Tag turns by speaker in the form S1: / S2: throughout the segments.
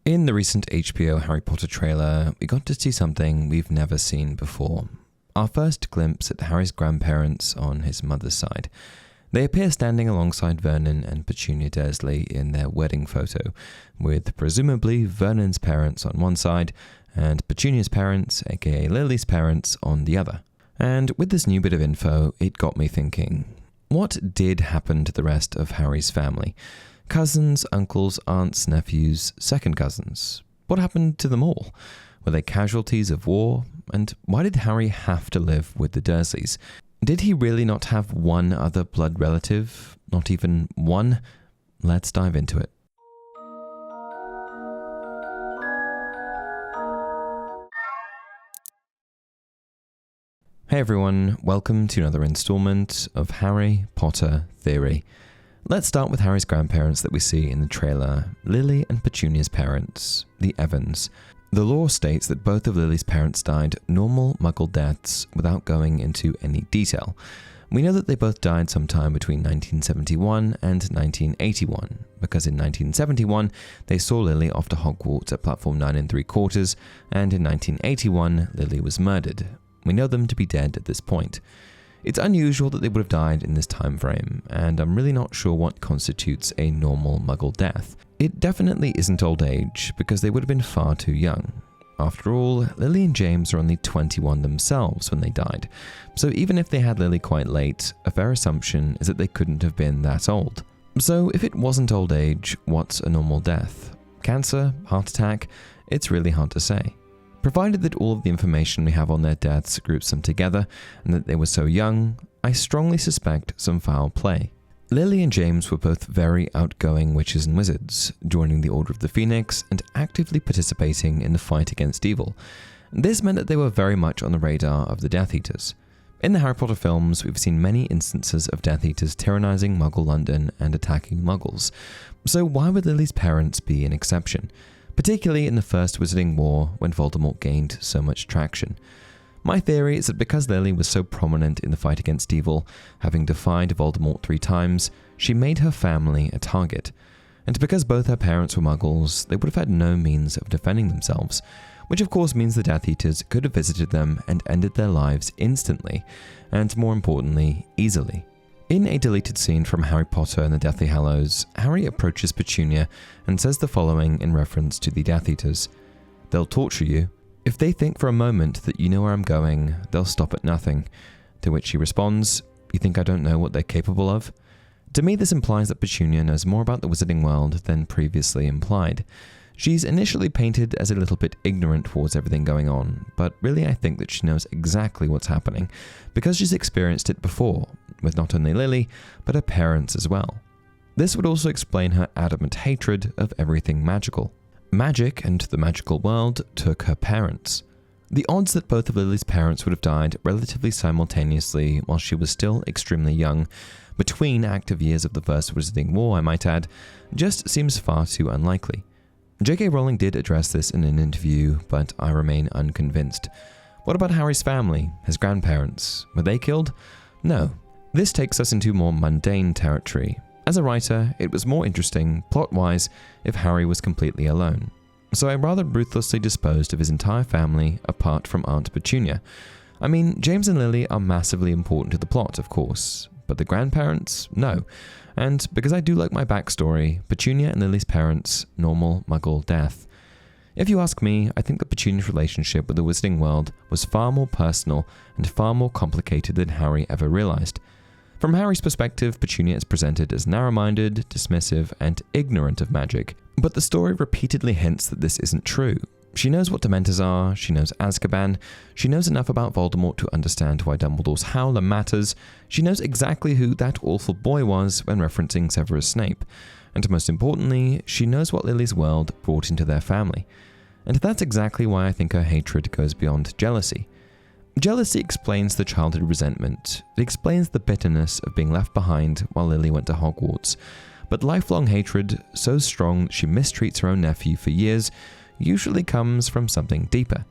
S1: In the recent HBO Harry Potter trailer, we got to see something we've never seen before. Our first glimpse at Harry's grandparents on his mother's side. They appear standing alongside Vernon and Petunia Dursley in their wedding photo, with presumably Vernon's parents on one side and Petunia's parents, aka Lily's parents, on the other. And with this new bit of info, it got me thinking, what did happen to the rest of Harry's family? Cousins, uncles, aunts, nephews, second cousins. What happened to them all? Were they casualties of war? And why did Harry have to live with the Dursleys? Did he really not have one other blood relative? Not even one? Let's dive into it. Hey everyone, welcome to another installment of Harry Potter Theory. Let's start with Harry's grandparents that we see in the trailer, Lily and Petunia's parents, the Evans. The lore states that both of Lily's parents died normal Muggle deaths without going into any detail. We know that they both died sometime between 1971 and 1981, because in 1971 they saw Lily off to Hogwarts at platform 9 3/4, and in 1981 Lily was murdered. We know them to be dead at this point. It's unusual that they would have died in this time frame, and I'm really not sure what constitutes a normal Muggle death. It definitely isn't old age, because they would have been far too young. After all, Lily and James are only 21 themselves when they died, so even if they had Lily quite late, a fair assumption is that they couldn't have been that old. So if it wasn't old age, what's a normal death? Cancer? Heart attack? It's really hard to say. Provided that all of the information we have on their deaths groups them together, and that they were so young, I strongly suspect some foul play. Lily and James were both very outgoing witches and wizards, joining the Order of the Phoenix and actively participating in the fight against evil. This meant that they were very much on the radar of the Death Eaters. In the Harry Potter films, we've seen many instances of Death Eaters tyrannizing Muggle London and attacking Muggles. So why would Lily's parents be an exception? Particularly in the First Wizarding War when Voldemort gained so much traction. My theory is that because Lily was so prominent in the fight against evil, having defied Voldemort 3 times, she made her family a target. And because both her parents were Muggles, they would have had no means of defending themselves, which of course means the Death Eaters could have visited them and ended their lives instantly, and more importantly, easily. In a deleted scene from Harry Potter and the Deathly Hallows, Harry approaches Petunia and says the following in reference to the Death Eaters. They'll torture you. If they think for a moment that you know where I'm going, they'll stop at nothing. To which she responds, you think I don't know what they're capable of? To me, this implies that Petunia knows more about the wizarding world than previously implied. She's initially painted as a little bit ignorant towards everything going on, but really I think that she knows exactly what's happening, because she's experienced it before, with not only Lily, but her parents as well. This would also explain her adamant hatred of everything magical. Magic and the magical world took her parents. The odds that both of Lily's parents would have died relatively simultaneously while she was still extremely young, between active years of the First Wizarding War, I might add, just seems far too unlikely. J.K. Rowling did address this in an interview, but I remain unconvinced. What about Harry's family, his grandparents? Were they killed? No. This takes us into more mundane territory. As a writer, it was more interesting, plot-wise, if Harry was completely alone. So I rather ruthlessly disposed of his entire family apart from Aunt Petunia. I mean, James and Lily are massively important to the plot, of course, but the grandparents? No. And because I do like my backstory, Petunia and Lily's parents, normal Muggle death. If you ask me, I think that Petunia's relationship with the Wizarding world was far more personal and far more complicated than Harry ever realized. From Harry's perspective, Petunia is presented as narrow-minded, dismissive, and ignorant of magic, but the story repeatedly hints that this isn't true. She knows what Dementors are, she knows Azkaban, she knows enough about Voldemort to understand why Dumbledore's howler matters, she knows exactly who that awful boy was when referencing Severus Snape, and most importantly, she knows what Lily's world brought into their family. And that's exactly why I think her hatred goes beyond jealousy. Jealousy explains the childhood resentment, it explains the bitterness of being left behind while Lily went to Hogwarts, but lifelong hatred, so strong that she mistreats her own nephew for years, usually comes from something deeper.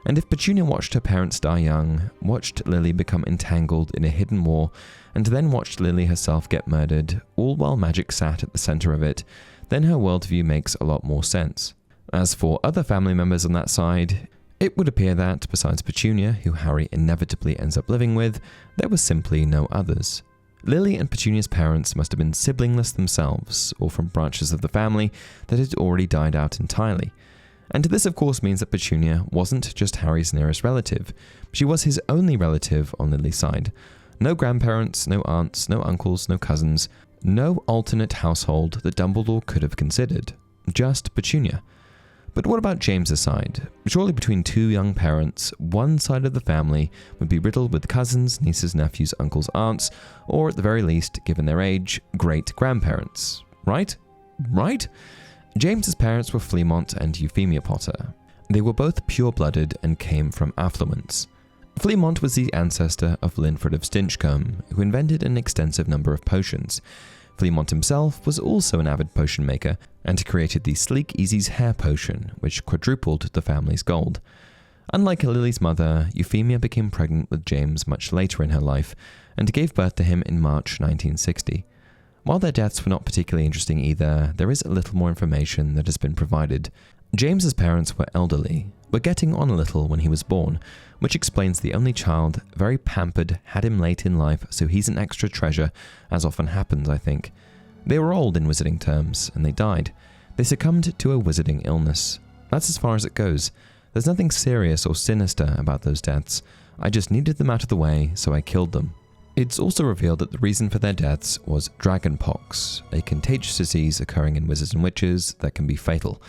S1: And if Petunia watched her parents die young, watched Lily become entangled in a hidden war, and then watched Lily herself get murdered, all while magic sat at the center of it, then her worldview makes a lot more sense. As for other family members on that side, it would appear that, besides Petunia, who Harry inevitably ends up living with, there was simply no others. Lily and Petunia's parents must have been siblingless themselves, or from branches of the family that had already died out entirely. And this of course means that Petunia wasn't just Harry's nearest relative, she was his only relative on Lily's side. No grandparents, no aunts, no uncles, no cousins, no alternate household that Dumbledore could have considered. Just Petunia. But what about James's side? Surely between two young parents, one side of the family would be riddled with cousins, nieces, nephews, uncles, aunts, or at the very least, given their age, great-grandparents. Right? Right? James's parents were Fleamont and Euphemia Potter. They were both pure-blooded and came from affluence. Fleamont was the ancestor of Linford of Stinchcombe, who invented an extensive number of potions. Fleamont himself was also an avid potion maker and created the Sleek Easy's hair potion, which quadrupled the family's gold. Unlike Lily's mother, Euphemia became pregnant with James much later in her life and gave birth to him in March 1960. While their deaths were not particularly interesting either, there is a little more information that has been provided. James's parents were elderly, were getting on a little when he was born, which explains the only child, very pampered, had him late in life, so he's an extra treasure, as often happens, I think. They were old in wizarding terms, and they died. They succumbed to a wizarding illness. That's as far as it goes. There's nothing serious or sinister about those deaths. I just needed them out of the way, so I killed them. It's also revealed that the reason for their deaths was dragonpox, a contagious disease occurring in wizards and witches that can be fatal.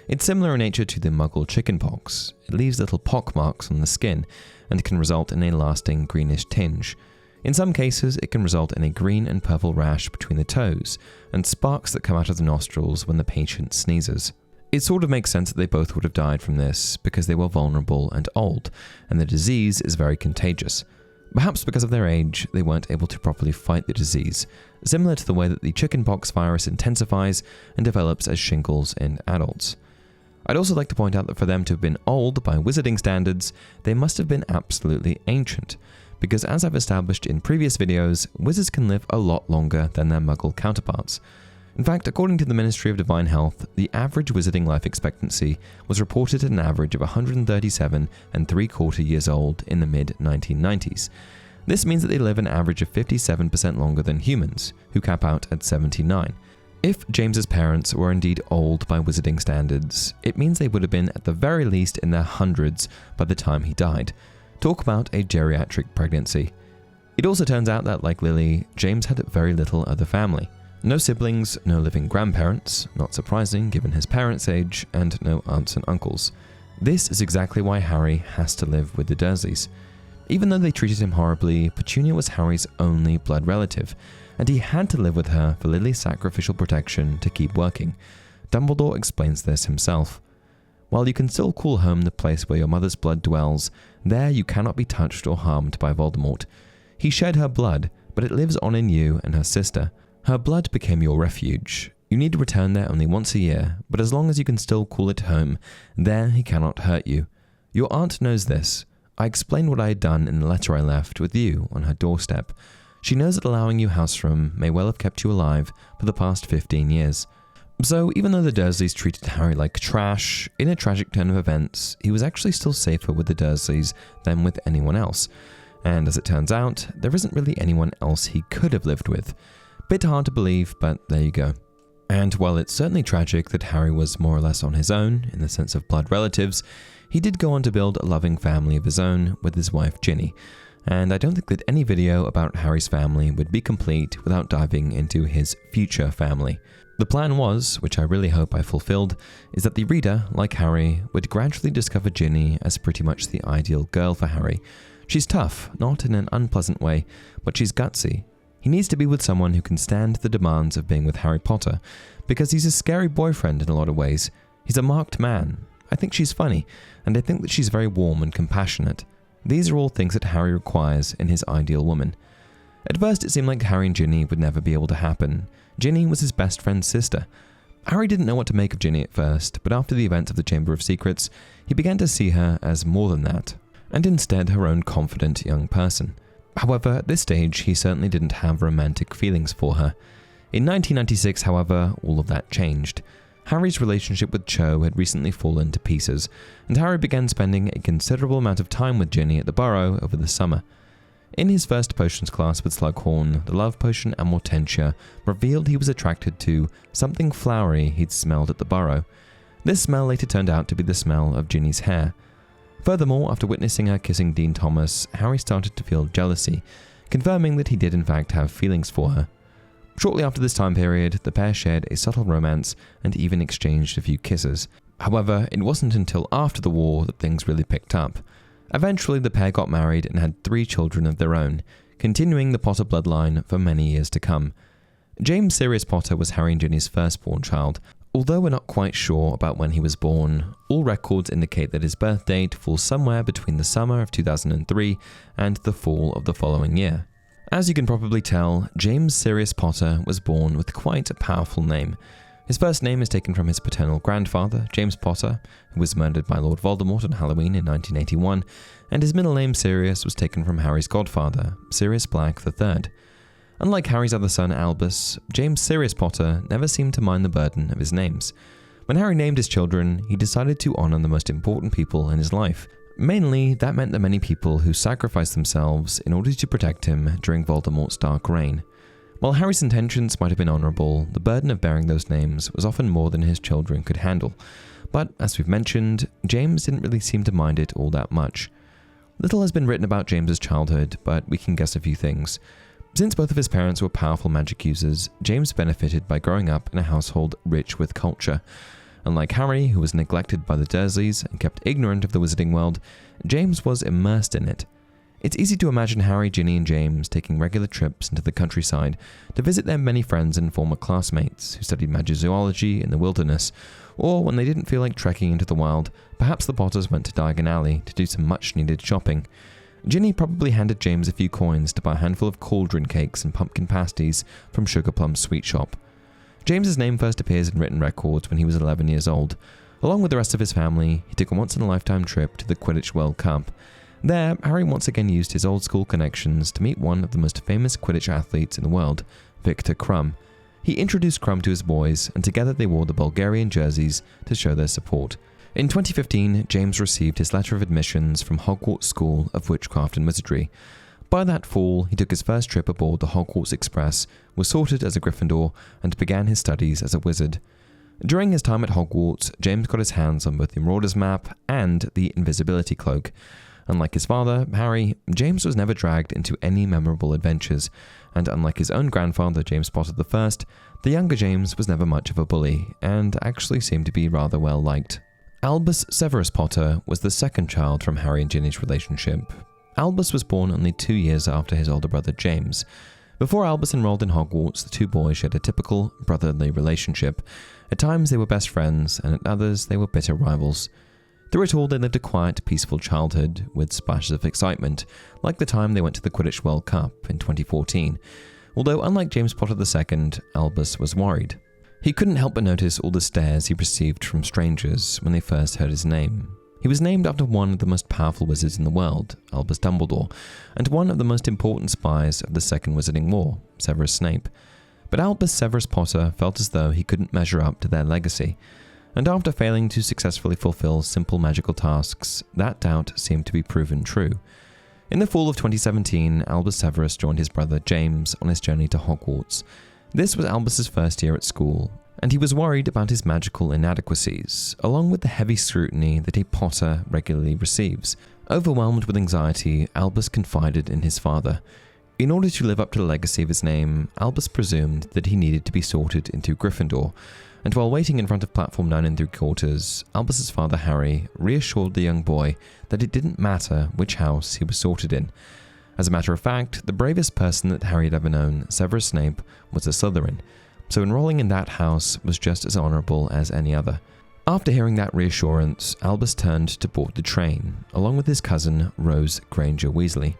S1: It's similar in nature to the Muggle chickenpox. It leaves little pock marks on the skin and can result in a lasting greenish tinge. In some cases, it can result in a green and purple rash between the toes and sparks that come out of the nostrils when the patient sneezes. It sort of makes sense that they both would have died from this because they were vulnerable and old, and the disease is very contagious. Perhaps because of their age, they weren't able to properly fight the disease, similar to the way that the chickenpox virus intensifies and develops as shingles in adults. I'd also like to point out that for them to have been old by wizarding standards, they must have been absolutely ancient, because as I've established in previous videos, wizards can live a lot longer than their Muggle counterparts. In fact, according to the Ministry of Divine Health, the average wizarding life expectancy was reported at an average of 137 3/4 years old in the mid-1990s. This means that they live an average of 57% longer than humans, who cap out at 79. If James's parents were indeed old by wizarding standards, it means they would have been at the very least in their hundreds by the time he died. Talk about a geriatric pregnancy. It also turns out that, like Lily, James had very little other family. No siblings, no living grandparents, not surprising given his parents' age, and no aunts and uncles. This is exactly why Harry has to live with the Dursleys. Even though they treated him horribly, Petunia was Harry's only blood relative, and he had to live with her for Lily's sacrificial protection to keep working. Dumbledore explains this himself. While you can still call home the place where your mother's blood dwells, there you cannot be touched or harmed by Voldemort. He shed her blood, but it lives on in you and her sister. Her blood became your refuge. You need to return there only once a year, but as long as you can still call it home, there he cannot hurt you. Your aunt knows this. I explained what I had done in the letter I left with you on her doorstep. She knows that allowing you house room may well have kept you alive for the past 15 years. So even though the Dursleys treated Harry like trash, in a tragic turn of events, he was actually still safer with the Dursleys than with anyone else. And as it turns out, there isn't really anyone else he could have lived with. Bit hard to believe, but there you go. And while it's certainly tragic that Harry was more or less on his own, in the sense of blood relatives, he did go on to build a loving family of his own with his wife Ginny. And I don't think that any video about Harry's family would be complete without diving into his future family. The plan was, which I really hope I fulfilled, is that the reader, like Harry, would gradually discover Ginny as pretty much the ideal girl for Harry. She's tough, not in an unpleasant way, but she's gutsy. He needs to be with someone who can stand the demands of being with Harry Potter, because he's a scary boyfriend in a lot of ways. He's a marked man. I think she's funny, and I think that she's very warm and compassionate. These are all things that Harry requires in his ideal woman. At first it seemed like Harry and Ginny would never be able to happen. Ginny was his best friend's sister. Harry didn't know what to make of Ginny at first, but after the events of the Chamber of Secrets, he began to see her as more than that, and instead her own confident young person. However, at this stage, he certainly didn't have romantic feelings for her. In 1996, however, all of that changed. Harry's relationship with Cho had recently fallen to pieces, and Harry began spending a considerable amount of time with Ginny at the Burrow over the summer. In his first potions class with Slughorn, the love potion Amortentia revealed he was attracted to something flowery he'd smelled at the Burrow. This smell later turned out to be the smell of Ginny's hair. Furthermore, after witnessing her kissing Dean Thomas, Harry started to feel jealousy, confirming that he did in fact have feelings for her. Shortly after this time period, the pair shared a subtle romance and even exchanged a few kisses. However, it wasn't until after the war that things really picked up. Eventually, the pair got married and had 3 children of their own, continuing the Potter bloodline for many years to come. James Sirius Potter was Harry and Ginny's firstborn child. Although we're not quite sure about when he was born, all records indicate that his birth date falls somewhere between the summer of 2003 and the fall of the following year. As you can probably tell, James Sirius Potter was born with quite a powerful name. His first name is taken from his paternal grandfather, James Potter, who was murdered by Lord Voldemort on Halloween in 1981, and his middle name Sirius was taken from Harry's godfather, Sirius Black III. Unlike Harry's other son Albus, James Sirius Potter never seemed to mind the burden of his names. When Harry named his children, he decided to honor the most important people in his life. Mainly, that meant the many people who sacrificed themselves in order to protect him during Voldemort's dark reign. While Harry's intentions might have been honorable, the burden of bearing those names was often more than his children could handle. But, as we've mentioned, James didn't really seem to mind it all that much. Little has been written about James's childhood, but we can guess a few things. Since both of his parents were powerful magic users, James benefited by growing up in a household rich with culture. Unlike Harry, who was neglected by the Dursleys and kept ignorant of the wizarding world, James was immersed in it. It's easy to imagine Harry, Ginny, and James taking regular trips into the countryside to visit their many friends and former classmates who studied magizoology in the wilderness, or when they didn't feel like trekking into the wild, perhaps the Potters went to Diagon Alley to do some much-needed shopping. Ginny probably handed James a few coins to buy a handful of cauldron cakes and pumpkin pasties from Sugar Plum's sweet shop. James's name first appears in written records when he was 11 years old. Along with the rest of his family, he took a once-in-a-lifetime trip to the Quidditch World Cup. There, Harry once again used his old-school connections to meet one of the most famous Quidditch athletes in the world, Victor Crumb. He introduced Crumb to his boys, and together they wore the Bulgarian jerseys to show their support. In 2015, James received his letter of admissions from Hogwarts School of Witchcraft and Wizardry. By that fall, he took his first trip aboard the Hogwarts Express, was sorted as a Gryffindor, and began his studies as a wizard. During his time at Hogwarts, James got his hands on both the Marauders map and the invisibility cloak. Unlike his father, Harry, James was never dragged into any memorable adventures, and unlike his own grandfather, James Potter I, the younger James was never much of a bully, and actually seemed to be rather well liked. Albus Severus Potter was the second child from Harry and Ginny's relationship. Albus was born only 2 years after his older brother James. Before Albus enrolled in Hogwarts, the two boys shared a typical brotherly relationship. At times they were best friends, and at others they were bitter rivals. Through it all, they lived a quiet, peaceful childhood, with splashes of excitement, like the time they went to the Quidditch World Cup in 2014. Although, unlike James Potter II, Albus was worried. He couldn't help but notice all the stares he received from strangers when they first heard his name. He was named after one of the most powerful wizards in the world, Albus Dumbledore, and one of the most important spies of the Second Wizarding War, Severus Snape. But Albus Severus Potter felt as though he couldn't measure up to their legacy, and after failing to successfully fulfill simple magical tasks, that doubt seemed to be proven true. In the fall of 2017, Albus Severus joined his brother James on his journey to Hogwarts. This was Albus's first year at school, and he was worried about his magical inadequacies, along with the heavy scrutiny that a Potter regularly receives. Overwhelmed with anxiety, Albus confided in his father. In order to live up to the legacy of his name, Albus presumed that he needed to be sorted into Gryffindor, and while waiting in front of platform 9 3/4, Albus's father Harry reassured the young boy that it didn't matter which house he was sorted in. As a matter of fact, the bravest person that Harry had ever known, Severus Snape, was a Slytherin, so enrolling in that house was just as honorable as any other. After hearing that reassurance, Albus turned to board the train, along with his cousin, Rose Granger Weasley.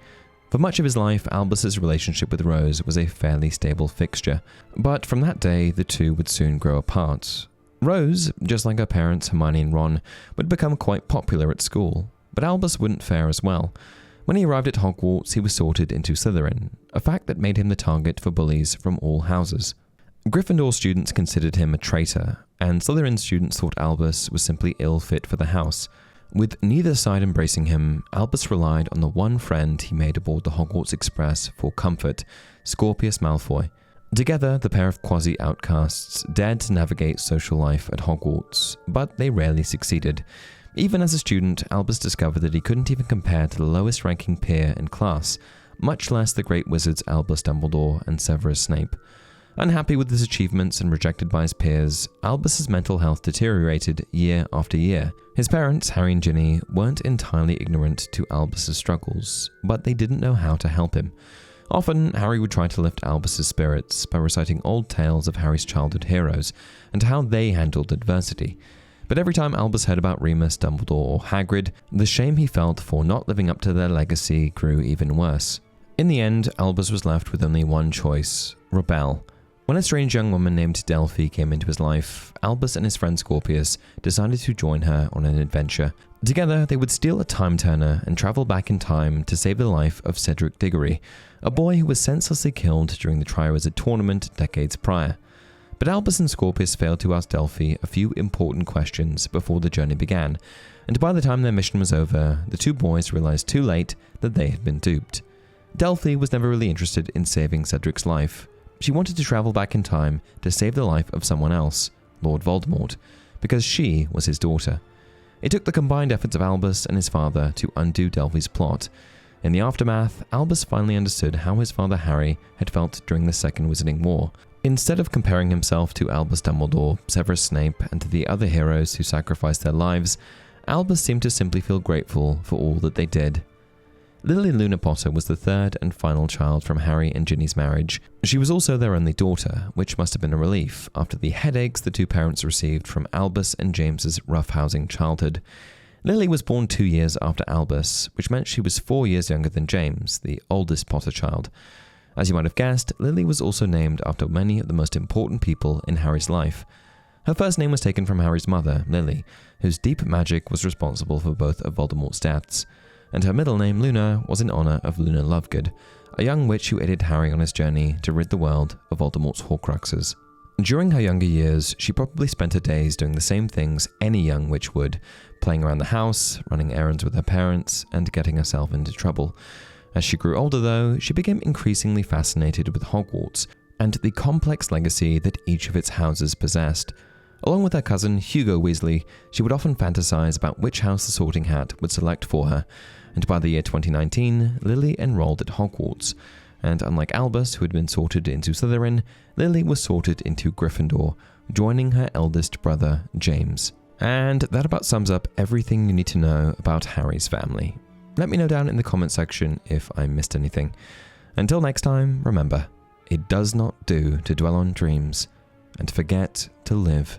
S1: For much of his life, Albus's relationship with Rose was a fairly stable fixture, but from that day, the two would soon grow apart. Rose, just like her parents Hermione and Ron, would become quite popular at school, but Albus wouldn't fare as well. When he arrived at Hogwarts, he was sorted into Slytherin, a fact that made him the target for bullies from all houses. Gryffindor students considered him a traitor, and Slytherin students thought Albus was simply ill fit for the house. With neither side embracing him, Albus relied on the one friend he made aboard the Hogwarts Express for comfort, Scorpius Malfoy. Together, the pair of quasi-outcasts dared to navigate social life at Hogwarts, but they rarely succeeded. Even as a student, Albus discovered that he couldn't even compare to the lowest-ranking peer in class, much less the great wizards Albus Dumbledore and Severus Snape. Unhappy with his achievements and rejected by his peers, Albus's mental health deteriorated year after year. His parents, Harry and Ginny, weren't entirely ignorant to Albus's struggles, but they didn't know how to help him. Often, Harry would try to lift Albus's spirits by reciting old tales of Harry's childhood heroes and how they handled adversity. But every time Albus heard about Remus, Dumbledore, or Hagrid, the shame he felt for not living up to their legacy grew even worse. In the end, Albus was left with only one choice: rebel. When a strange young woman named Delphi came into his life, Albus and his friend Scorpius decided to join her on an adventure. Together, they would steal a time turner and travel back in time to save the life of Cedric Diggory, a boy who was senselessly killed during the Triwizard Tournament decades prior. But Albus and Scorpius failed to ask Delphi a few important questions before the journey began, and by the time their mission was over, the two boys realized too late that they had been duped. Delphi was never really interested in saving Cedric's life. She wanted to travel back in time to save the life of someone else, Lord Voldemort, because she was his daughter. It took the combined efforts of Albus and his father to undo Delphi's plot. In the aftermath, Albus finally understood how his father Harry had felt during the Second Wizarding War. Instead of comparing himself to Albus Dumbledore, Severus Snape, and to the other heroes who sacrificed their lives, Albus seemed to simply feel grateful for all that they did. Lily Luna Potter was the third and final child from Harry and Ginny's marriage. She was also their only daughter, which must have been a relief after the headaches the two parents received from Albus and James's roughhousing childhood. Lily was born 2 years after Albus, which meant she was 4 years younger than James, the oldest Potter child. As you might have guessed, Lily was also named after many of the most important people in Harry's life. Her first name was taken from Harry's mother, Lily, whose deep magic was responsible for both of Voldemort's deaths. And her middle name, Luna, was in honor of Luna Lovegood, a young witch who aided Harry on his journey to rid the world of Voldemort's Horcruxes. During her younger years, she probably spent her days doing the same things any young witch would, playing around the house, running errands with her parents, and getting herself into trouble. As she grew older, though, she became increasingly fascinated with Hogwarts and the complex legacy that each of its houses possessed. Along with her cousin, Hugo Weasley, she would often fantasize about which house the Sorting Hat would select for her, and by the year 2019, Lily enrolled at Hogwarts, and unlike Albus, who had been sorted into Slytherin, Lily was sorted into Gryffindor, joining her eldest brother, James. And that about sums up everything you need to know about Harry's family. Let me know down in the comment section if I missed anything. Until next time, remember, it does not do to dwell on dreams and forget to live